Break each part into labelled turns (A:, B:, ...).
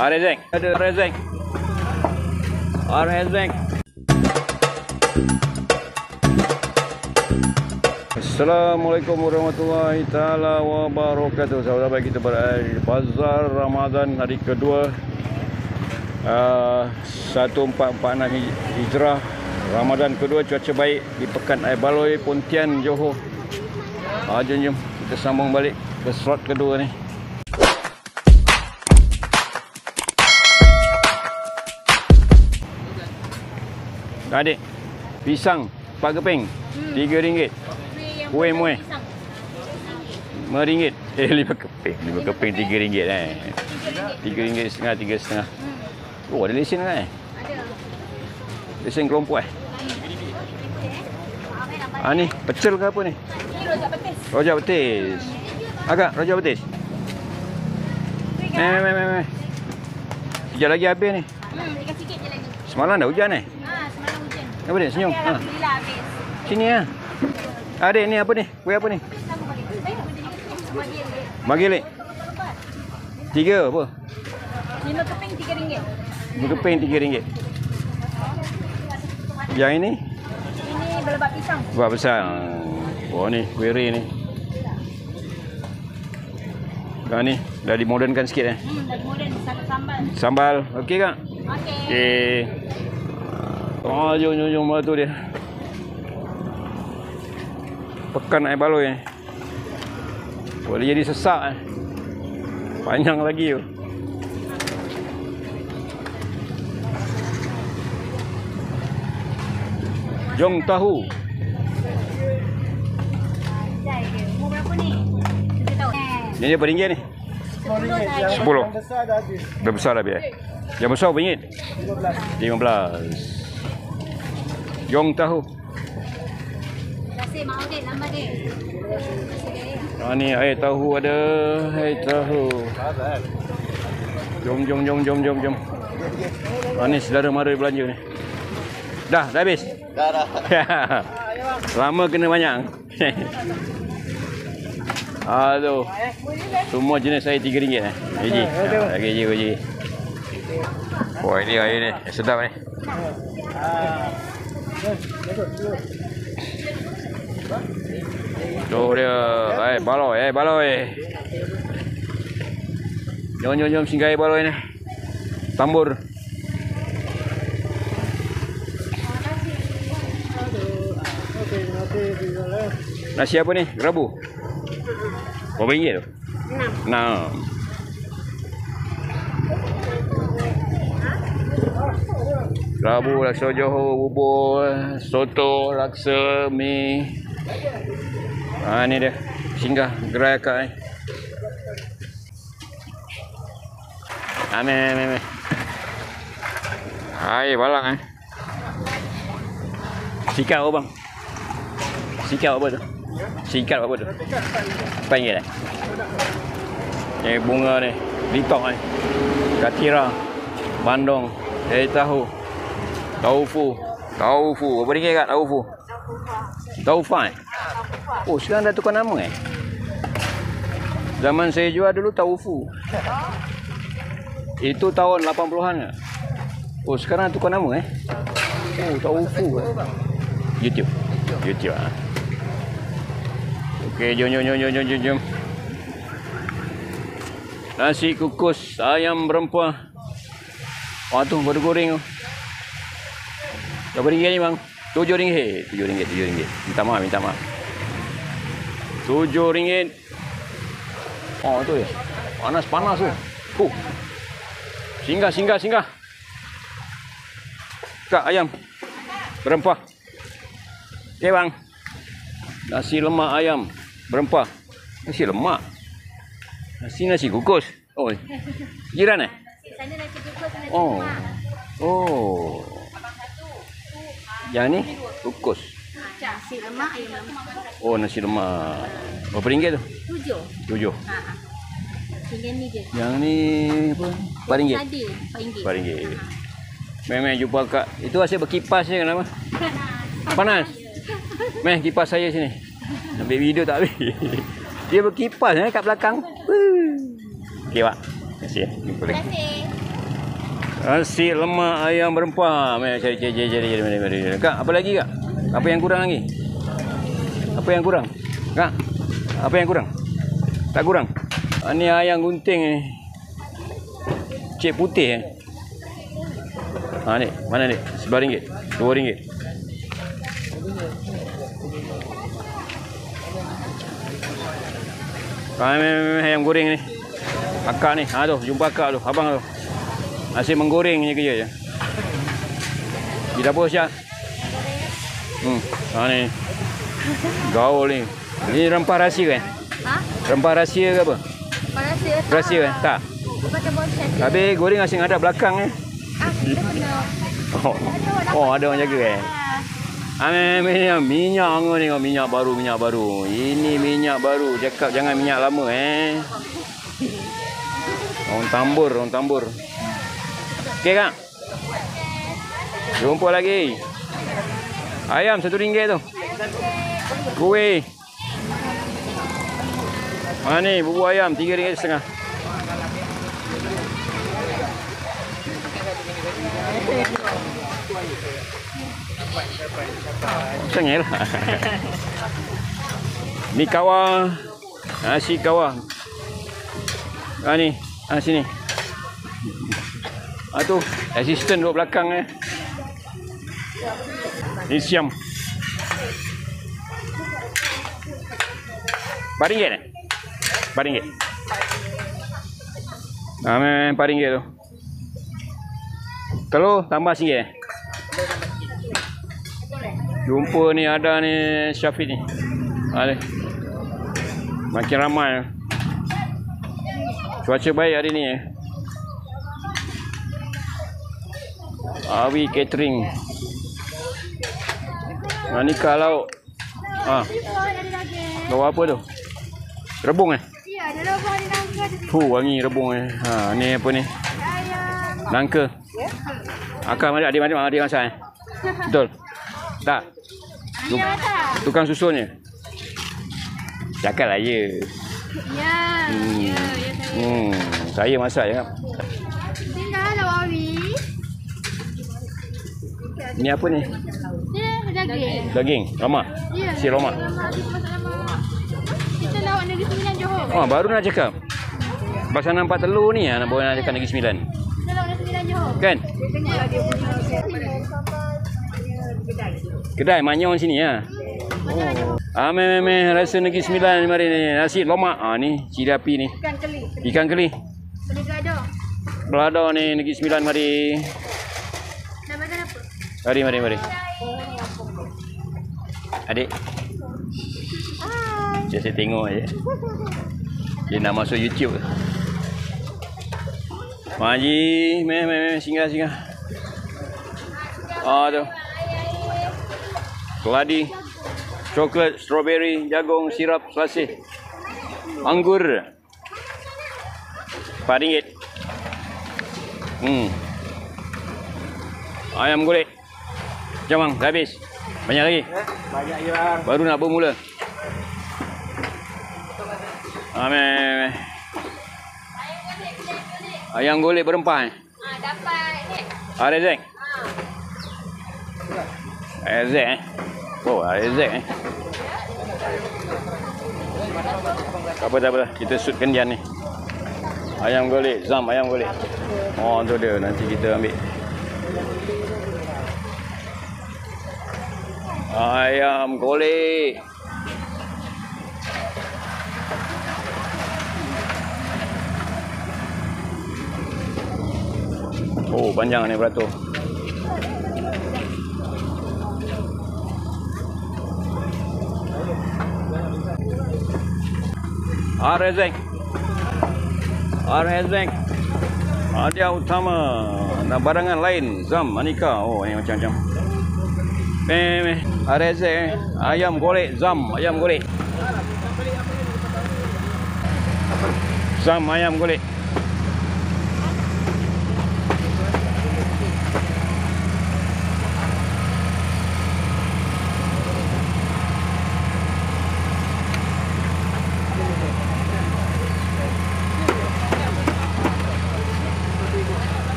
A: Rezek. Ada Rezek. Rezek. Assalamualaikum warahmatullahi taala wabarakatuh. Sahabat-sahabat, kita berada di Bazar Ramadan hari kedua 1446 Hijrah. Ramadan kedua, cuaca baik di Pekan Air Baloi, Pontian, Johor. Jom kita sambung balik ke slot kedua ni. Adik, pisang Pak Keping RM3. Kuih muih RM5. 5 keping. 5 keping RM3 RM3.5, RM3.5. Oh, ada lesen kan? Ada. Lesen kelompok ni pecel ke apa ni? Ni rojak betis. Rojak betis. Agak rojak betis. Sekejap lagi habis ni.
B: Dekat sikit je lagi.
A: Semalam dah hujan ni?
B: Semalam hujan.
A: Apa dia? Senyum?
B: Alhamdulillah habis.
A: Sini lah. Adik ni apa ni? Kuih apa ni? Magilik. 3 apa?
B: 5 keping RM3.
A: 5 keping RM3. Yang ini?
B: Ini belebat pisang.
A: Buat besar. Oh ni, kuih ri ni. Ni dah dimodernkan sikit
B: Dah moden, satu sambal.
A: Sambal, okey kak?
B: Okey.
A: Jom tu dia. Pekan Air Baloi ni. Boleh jadi sesak Panjang lagi tu. Jong tahu.
B: Mau berapa ni? Kita tahu.
A: Ni dia RM1 ni? 10. Dah besar dah biar. Yang besar RM1? 15. Jong tahu.
B: Terima kasih Mak Odin, lama dia.
A: Ni air tahu ada. Air tahu. Jom. Ni saudara mara belanja ni. Dah habis? Dah. Lama kena banyak. Aduh. Semua jenis air RM3 Haji. Haji. Wah, ini air ni sedap ni. Tu dia. Air baloi. Jom singgah air baloi ni. Tambur. Nasi apa ni? Gerabu? Berapa ringgit tu? 6. Gerabu, laksa Johor, bubur, soto, laksa, mi. Ni dia. Singgah gerai akak ni. Ambil. Air balang Sikat apa bang? Sikat apa tu? RM4 Ni bunga ni. Litok ni. Katira. Bandung. Air tahu. Taufu. Berapa ringgit kat taufu? Taufa Oh, sekarang dah tukar nama Zaman saya jual dulu taufu. Itu tahun 80-an Oh, sekarang tukar nama Oh, taufu YouTube. Okey, jom. Nasi kukus ayam berempah. Tu baru goreng tu. Berapa ringgit ni bang? RM7. Minta maaf. RM7. Tu dia. Panas tu. Singgah. Kak, ayam berempah. Okey bang. Nasi lemak ayam berempah. Nasi lemak. Nasi kukus. Oh. Jiran
B: Sana nasi kukus, nasi
A: Oh. Yang ni kukus.
B: Nasi lemak, ayam lemak.
A: Oh, nasi lemak. Berapa ringgit tu? 7.
B: Tinggal ni je.
A: Yang ni apa? RM4. RM4. Meh jumpa kak. Itu asyik berkipas je kenapa? Panas. Meh kipas saya sini. Ambil video tak habis. Dia berkipas kat belakang. Okey pak. Terima kasih.
B: Terima kasih.
A: Nasi lemak ayam berempah. Cari. Kak, apa lagi kak? Apa yang kurang lagi? Apa yang kurang? Kak, apa yang kurang? Tak kurang? Ini ayam gunting ni. Cik putih. Ni, mana ni? RM11, RM2. Ayam goreng ni. Akak ni. Tu, jumpa akak tu, abang tu. Asyik menggoreng je kerja je. Di dapur Syah. Ni. Gaul ni. Ni rempah rahsia kan?
B: Ha?
A: Rempah rahsia ke apa?
B: Rahsia.
A: Rahsia kan? Tak.
B: Bukan bonsai.
A: Habis goreng asyik ada belakang ni.
B: Kita kena.
A: Oh, ada orang jaga kan? Minyak ni, minyak baru. Ini minyak baru. Cakap jangan minyak lama Orang tambur. Okey kak. Jumpa lagi. Ayam RM1 tu. Kuih. Ni bubur ayam RM3.50. Cengel. Ni kawah. Nasi kawah. Ni. Sini. Tu asisten duduk belakang Ni siam. RM4 RM4. RM4 tu. Telur tambah RM1. Jumpa ni ada ni Syafiq ni. Makin ramai. Cuaca baik hari ni Awi Catering. Ni kalau bawa apa tu? Rebung
B: Ya, ada rebung ada nangka.
A: Wangi rebung ni apa ni? Nangka. Akak adik masak Betul? Tak? Tukang susunnya. Cakaplah ya.
B: Ya.
A: Saya masak je kan.
B: Tinggal ada wawi.
A: Ni apa ni?
B: Ni daging.
A: Daging? Lemak?
B: Ya.
A: Si lemak.
B: Kita lawak Negeri Sembilan Johor.
A: Baru nak cakap. Pasal nampak telur ni nak bawa nak cakap Negeri Sembilan.
B: Kita lawak Negeri Sembilan Johor.
A: Kan? Kedai Manyong sini rasa Negeri Sembilan mari ni. Nasi lemak. Ni ciri api ni. Ikan keli. Belada ni Negeri Sembilan mari.
B: Nak makan apa?
A: Mari. Adik. Saya tengok je. Dia nak masuk YouTube. Maji, singgah. Tu. Keladi, coklat, strawberry, jagung, sirap, selasih. Anggur. RM4. Ayam golek. Jom bang, dah habis. Banyak lagi?
C: Banyak je bang.
A: Baru nak bermula. Ayam golek berempah
B: Dapat.
A: Rezek. Rezek Rezek Tak apa. Kita shootkan dia ni. Ayam golek, ayam golek. Tu dia. Nanti kita ambil. Ayam golek. Panjang ni beratur. Rezek. Hadiah utama. Dan barangan lain. Zam, Anika. Ini macam-macam. Rezek. Ayam golek. Zam, ayam golek. Zam, ayam golek.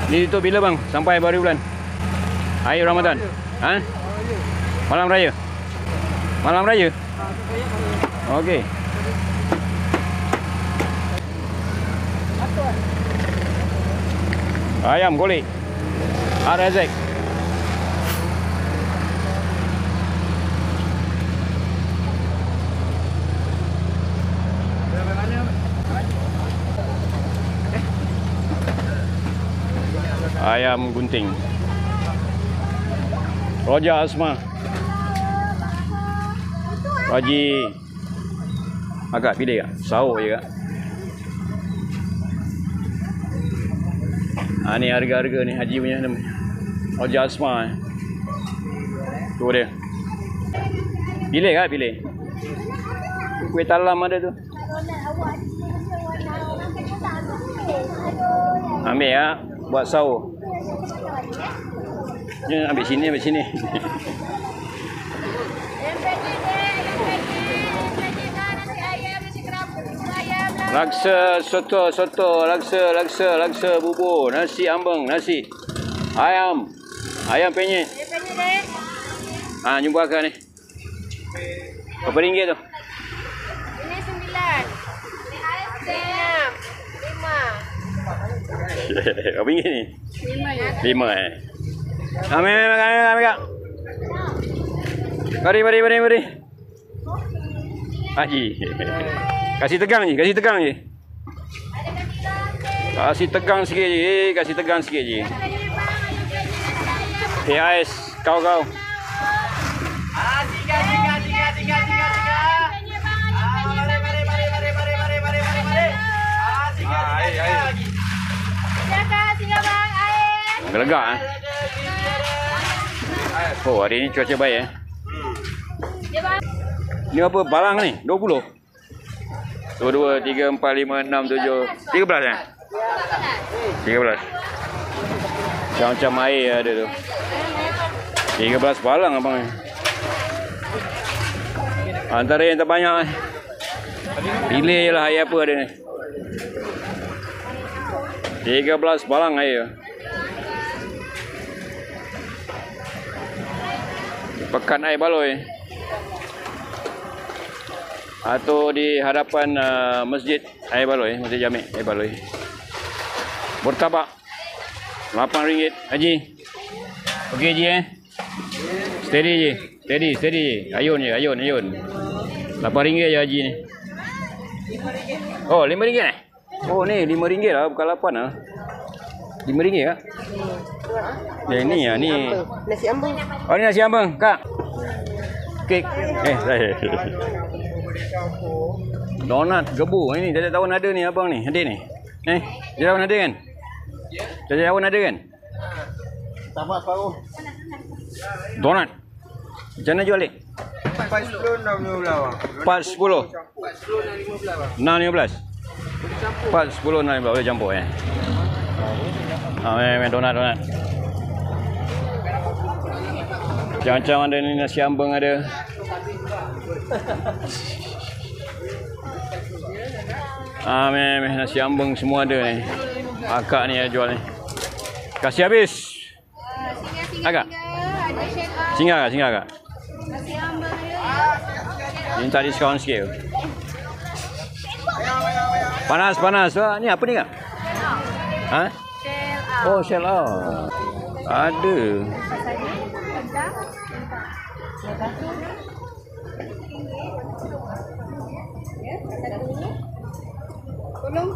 A: Ni tutup bila bang? Sampai baru bulan? Akhir Ramadan? Ha? Malam raya? Malam raya? Okey. Ayam golek. Razak. Ayam gunting. Roja Asma. Haji agak pilih tak? Sahur je kak. Ni harga-harga ni Haji punya nama. Roja Asma. Tu dia. Pilih kak, pilih. Kuih talam ada tu. Ambil ya, buat sahur. Ya, ambil sini, ambil sini. Laksa, soto, laksa, bubur, nasi ambeng, nasi. Ayam. Ayam penyet. Jumpa akak ni. Berapa ringgit tu?
B: Ini 9. Ini 6. 5.
A: Berapa ringgit ni? 5 eh. Ambil kak. Mari. Haji. Kasih tegang je. Kasih tegang sikit je. PAS kau. Gelegak eh. Oh, hari ni cuaca baik eh. Ni apa balang ni? 20. 2, 3, 4, 5, 6, 7, 13 eh? 13. Macam-macam air ada tu. 13 balang abang ni. Antara yang terbanyak eh. Pilih je lah air apa ada ni. 13 balang air. Pekan air baloi. Atau di hadapan masjid air baloi, Masjid Jami' air baloi. Murtabak RM8. Haji. Okey Haji eh. Steady je. Ayun je. RM8 je Haji ni. Oh, RM5 eh? Oh ni RM5 lah, bukan 8 lah. RM5 kak? Ya ni ya ni.
C: Nasi ambeng.
A: Oh ni nasi ambeng kak. Kek. Saya. Donat gebu ini dari tahun ada ni abang ni, adik ni. Dari tahun ada kan? Dari tahun ada kan?
C: Tamak separuh.
A: Donat. Macam mana jual ni?
C: 40 6
A: 410. 615. 410 615 boleh campur eh. Memang donat. Macam-macam ada ni, nasi ambeng ada. Memang nasi ambeng semua ada ni. Akak ni yang jual ni. Kasih habis. Agak. Singgah kak. Minta diskaun sikit. Panas. Ni apa ni kak? Ha? Oh, shell out. Ada.
B: Tolong.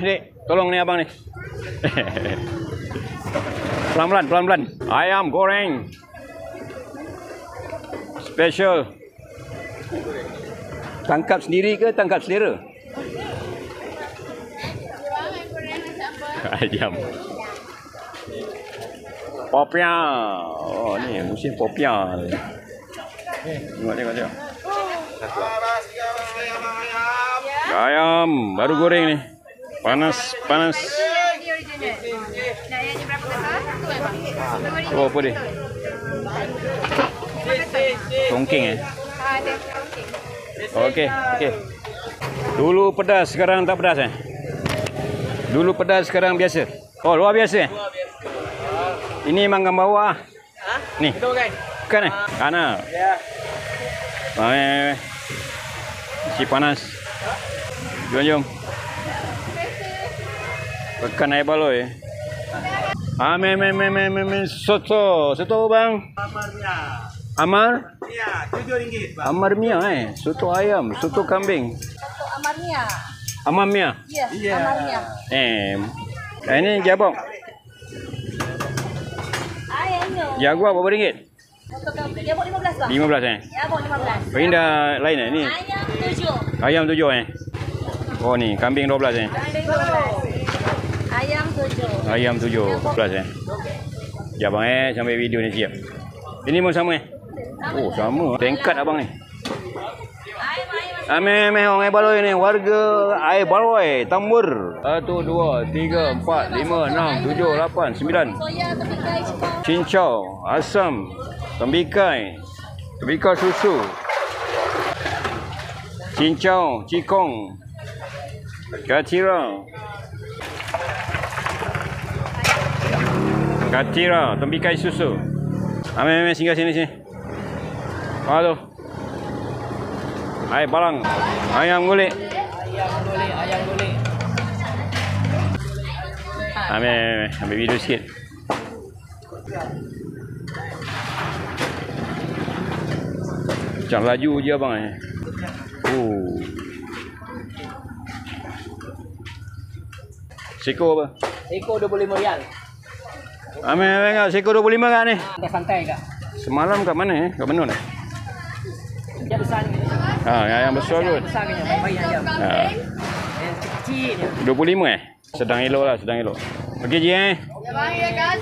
A: Dek. Tolong ni abang ni. Pelan-pelan. Ayam goreng. Special. Tangkap sendiri ke tangkap selera? Ayam. Popia. Oh ni musim popia. Tengok. Ayam baru goreng ni. Panas. Oh apa dia? Tongking eh? Okey. Dulu pedas, sekarang tak pedas eh? Dulu pedas, sekarang biasa. Oh, luar biasa. Ini manggang bawah. Ni.
C: Itu kan?
A: Bukan eh? Kana.
C: Ya.
A: Si panas. Jom. Pekan air baloi. Soto bang. Amar?
C: Ya, RM7 bang.
A: Amar Mia soto ayam, soto kambing.
B: Soto Amarnia.
A: Amar Mia.
B: Ya, Amarnia.
A: Ini jabok.
B: Ayamnya.
A: Jaguar berapa ringgit?
B: Soto kambing. Dia buat 15 bang.
A: 15
B: Ya, buat 15.
A: Rinda lain ni.
B: Ayam 7.
A: Ayam 7 Oh ni, kambing 12
B: Kambing 12. Ayam 7.
A: Ayam 7 Sekejap bang sampai video ni siap. Ini pun sama Oh sama. Tingkat abang ni. Ameh orang air baloi ni. Warga air baloi Tambur. 1, 2, 3, 4, 5, 6, 7, 8, 9.
B: Soya, tepikai, cikong.
A: Cincau, asam, tembikai susu, cincau, cikong, katira, tembikai susu. Ameh singgah sini. Aduh. Hai balang. Ayam gulik. Ameh ambil video sikit. Macam laju je abang Seko apa?
D: Seko RM25.
A: Ameh tengok seko 25 kat ni.
D: Santai kak.
A: Semalam kat mana Kat Benun
D: Dia besar ni.
A: yang besar kot.
D: Besar kan yang bayi ayam. Yang kecil ni.
A: 25 Sedang elok lah, sedang elok. Okey je
B: Ya bang, ya kan?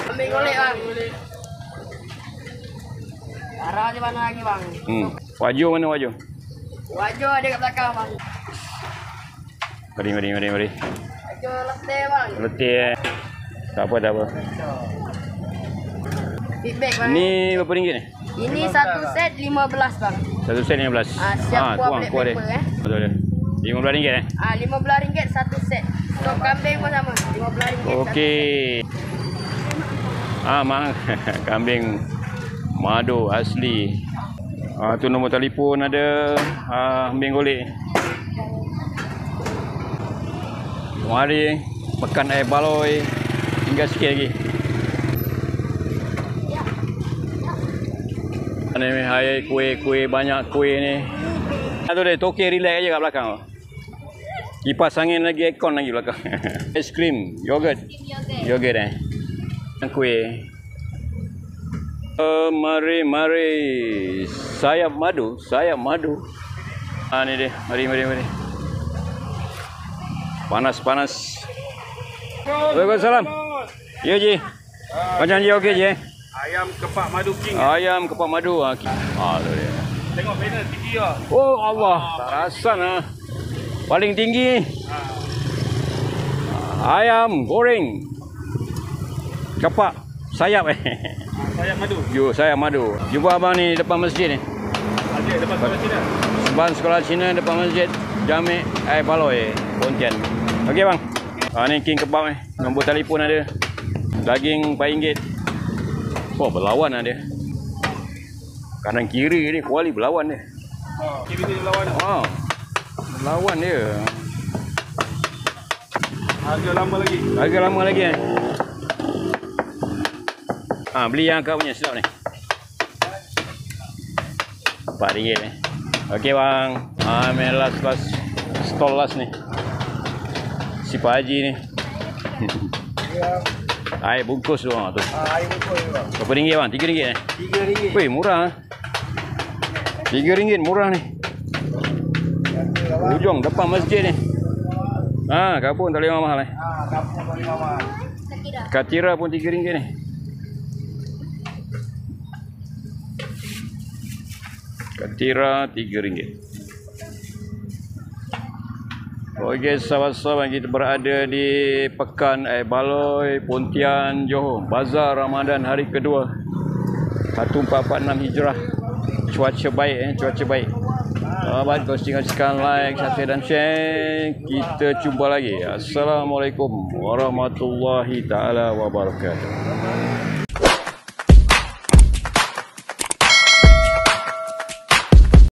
D: Ambil golek bang. Arah di mana lagi bang?
A: Wajur mana wajur?
D: Wajah ada kat belakang bang.
A: Mari.
D: Wajah letih bang.
A: Letih Tak apa.
D: Feedback bang.
A: Ni berapa ringgit ni?
D: Ini satu set 15 bang.
A: Satu set 15.
D: Siap kuah
A: kuah dia.
D: paper
A: Betul dia. RM15
D: RM15 satu set. Stok kambing pun sama. RM15.
A: Okey. Mang kambing madu asli. Tu nombor telefon ada. Kambing golek. Mari makan air baloi. Tinggal sikit lagi. Ni hai kuih banyak kuih ni. Tu dia toke relax aja kat belakang. Kipas angin lagi, aircon lagi belakang. Ice cream, yogurt. Yogurt kuih. Mari. Sayap madu. Ni dia. Mari. Panas. Waalaikumsalam. Ya Ji. Macam je okey je.
C: Ayam kepak madu king.
A: Ayam kepak madu. Tu dia.
C: Tengok panel tinggi lah.
A: Oh Allah, tak rasan paling tinggi. Ayam goreng. Kepak sayap
C: Sayap madu.
A: Sayap madu. Jumpa abang ni depan masjid ni.
C: Ada depan sekolah Cina.
A: Depan sekolah Cina depan masjid Jami' Air Baloi Pontian. Okey bang. Ni king kebab ni. Nombor telefon ada. Daging RM4. Oh berlawan dia. Kanan kiri ni kuali berlawan dia.
C: Kiri ni lawan.
A: Berlawan dia.
C: Harga lama lagi.
A: Beli yang kau punya sedap ni. RM4 ni. Okey bang. Last stall last ni. Si Pak Haji ni. Air bungkus tu.
C: Air bungkus bang.
A: Berapa ringgit bang? RM3 ni?
C: RM3.
A: Weh murah. RM3 murah ni. Ujung depan masjid ni. Kapun tak boleh mahal
C: Kapur paling mahal.
A: Katira pun RM3 ni. Katira RM3. Okey, sahabat-sahabat, kita berada di Pekan Air Baloi, Pontian, Johor. Bazar Ramadan hari kedua. 1446 Hijrah. Cuaca baik, cuaca baik. Selamat kongsikan, like, subscribe dan share. Kita jumpa lagi. Assalamualaikum warahmatullahi taala wabarakatuh.